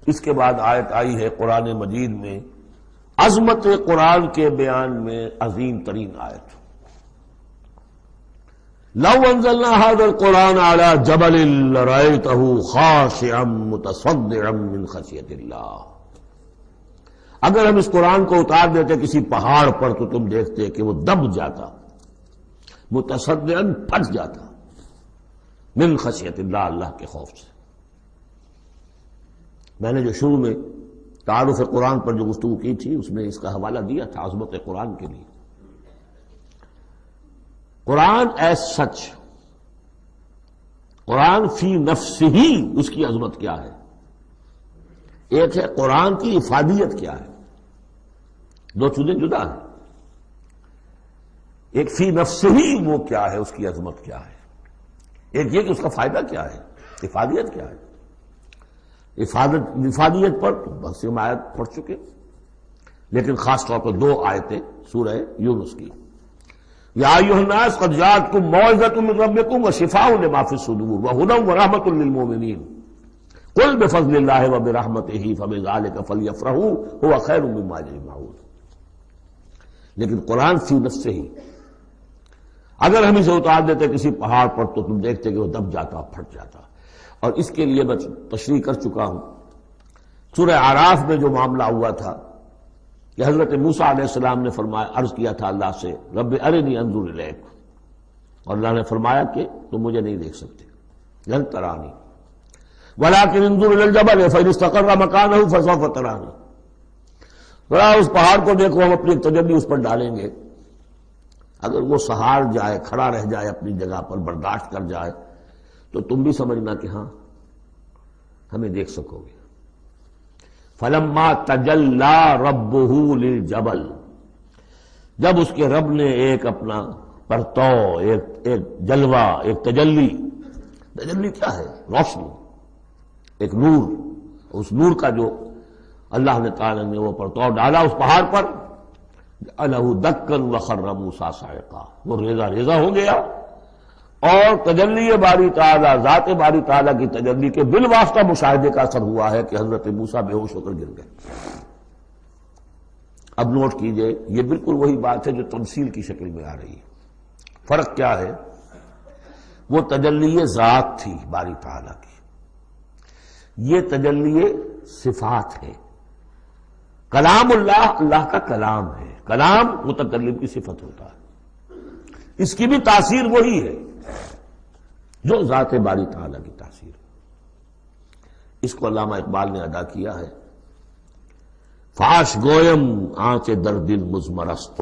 اس کے بعد آیت آئی ہے قرآن مجید میں عظمت قرآن کے بیان میں عظیم ترین آیت، لو انزلنا هذا القرآن على جبل لرأيته خاشعا متصدعا من خشیۃ اللہ، اگر ہم اس قرآن کو اتار دیتے کسی پہاڑ پر تو تم دیکھتے کہ وہ دب جاتا، متصدعا پھٹ جاتا، من خشیۃ اللہ، اللہ کے خوف سے۔ میں نے جو شروع میں تعارف قرآن پر جو گفتگو کی تھی اس میں اس کا حوالہ دیا تھا عظمت قرآن کے لیے۔ قرآن ایز سچ، قرآن فی نفسہ ہی اس کی عظمت کیا ہے، ایک ہے قرآن کی افادیت کیا ہے، دو چیزیں جدا ہیں۔ ایک فی نفسہ ہی وہ کیا ہے، اس کی عظمت کیا ہے، ایک یہ کہ اس کا فائدہ کیا ہے، افادیت کیا ہے۔ افادیت پر بہت سی آیت پڑھ چکے، لیکن خاص طور پر دو آیتیں سورہ یونس کی، یا ایھا الناس قد جاءتکم موعظۃ من ربکم وشفاء لما فی الصدور وہدی ورحمۃ للمؤمنین قل بفضل اللہ وبرحمتہ فبذلک فلیفرحوا ھو خیر مما یجمعون۔ لیکن قرآن فی نفسہ ہی، اگر ہم اسے اتار دیتے کسی پہاڑ پر تو تم دیکھتے کہ وہ دب جاتا، پھٹ جاتا۔ اور اس کے لیے میں تشریح کر چکا ہوں، سورہ اعراف میں جو معاملہ ہوا تھا کہ حضرت موسیٰ علیہ السلام نے فرمایا، عرض کیا تھا اللہ سے رب ارنی انظر الیک، اور اللہ نے فرمایا کہ تم مجھے نہیں دیکھ سکتے، لن ترانی ولکن انظر الی الجبل فإن استقر مکانہ فسوف ترانی، ذرا اس پہاڑ کو دیکھو، ہم اپنی تجلی اس پر ڈالیں گے، اگر وہ سہار جائے، کھڑا رہ جائے اپنی جگہ پر، برداشت کر جائے تو تم بھی سمجھنا کہ ہاں ہمیں دیکھ سکو گے۔ فلما تجلی ربہ للجبل، جب اس کے رب نے ایک اپنا پرتو، ایک جلوہ، ایک تجلی کیا ہے؟ روشنی، ایک نور، اس نور کا جو اللہ نے تعالی نے وہ پرتو ڈالا اس پہاڑ پر، جعلہ دکا وخر موسیٰ صعقا، وہ ریزہ ریزہ ہو گیا، اور تجلی باری تعالیٰ، ذات باری تعالیٰ کی تجلی کے بالواسطہ مشاہدے کا اثر ہوا ہے کہ حضرت موسیٰ بے ہوش ہو کر گر گئے۔ اب نوٹ کیجئے، یہ بالکل وہی بات ہے جو تمثیل کی شکل میں آ رہی ہے۔ فرق کیا ہے؟ وہ تجلی ذات تھی باری تعالیٰ کی، یہ تجلی صفات ہے۔ کلام اللہ، اللہ کا کلام ہے، کلام متکلم کی صفت ہوتا ہے، اس کی بھی تاثیر وہی ہے جو ذات باری تعالیٰ کی تاثیر ہے۔ اس کو علامہ اقبال نے ادا کیا ہے، فاش گویم آنچ در دل مضمرست،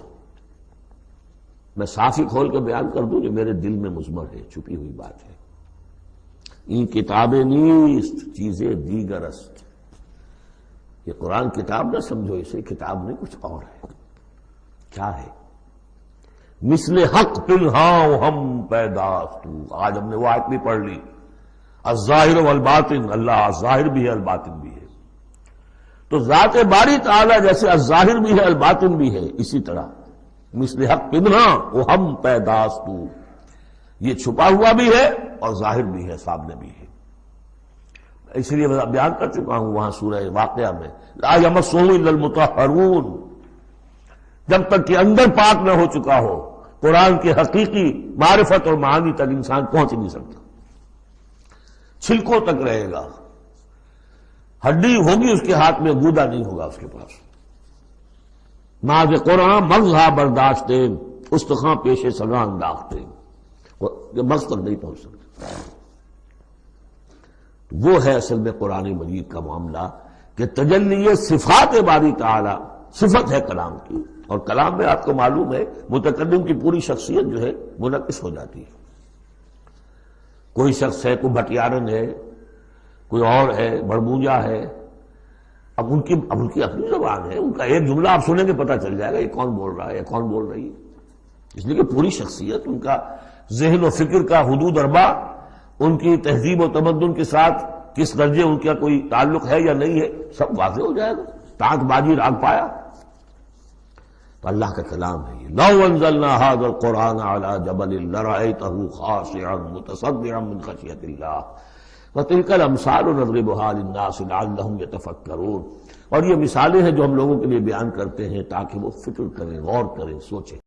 میں صاف ہی کھول کے بیان کر دوں جو میرے دل میں مضمر ہے، چھپی ہوئی بات ہے۔ این کتابیں نیست چیزیں دیگر است، یہ قرآن کتاب نہ سمجھو، اسے کتاب نہیں کچھ اور ہے۔ کیا ہے؟ مثل حق پنہاں ہم پیداست، آج ہم نے وہ آیت بھی پڑھ لی، الظاہر والباطن، اللہ الظاہر بھی ہے الباطن بھی ہے، تو ذات باری تعالیٰ جیسے الظاہر بھی ہے الباطن بھی ہے، اسی طرح مثل حق پنہاں ہم پیداست، یہ چھپا ہوا بھی ہے اور ظاہر بھی ہے، سامنے بھی ہے۔ اس لیے میں بیان کر چکا ہوں وہاں سورہ واقعہ میں، لا یمسہ الا المطہرون، جب تک کہ اندر پاک نہ ہو چکا ہو قرآن کے حقیقی معرفت اور معانی تک انسان پہنچ نہیں سکتا، چھلکوں تک رہے گا، ہڈی ہوگی اس کے ہاتھ میں، گودا نہیں ہوگا اس کے پاس۔ ناز قرآن مغزہ برداشتے، استخاں پیش سگاں انداختے، مغز تک نہیں پہنچ سکتا۔ وہ ہے اصل میں قرآن مجید کا معاملہ کہ تجلی صفات باری تعالی، صفت ہے کلام کی، اور کلام میں آپ کو معلوم ہے متکلم کی پوری شخصیت جو ہے منعکس ہو جاتی ہے۔ کوئی شخص ہے، کوئی بھٹیارن ہے، کوئی اور ہے، بڑبوجا ہے، اب ان کی اپنی زبان ہے، ان کا ایک جملہ آپ سنیں گے پتہ چل جائے گا یہ کون بول رہا ہے، یہ کون بول رہی ہے، اس لیے کہ پوری شخصیت، ان کا ذہن و فکر کا حدود اربع، ان کی تہذیب و تمدن کے ساتھ کس درجے ان کا کوئی تعلق ہے یا نہیں ہے، سب واضح ہو جائے گا۔ تانک بازی راگ پایا، تو اللہ کا کلام ہے یہ۔ لو انزلنا هذا القرآن على جبل لرأيته خاشعا متصدعا من خشیۃ اللہ، وَتِلْكَ الْأَمْثَالُ نَضْرِبُهَا لِلنَّاسِ لَعَلَّهُمْ يَتَفَكَّرُونَ، اور یہ مثالیں ہیں جو ہم لوگوں کے لیے بیان کرتے ہیں تاکہ وہ فکر کریں، غور کریں، سوچیں۔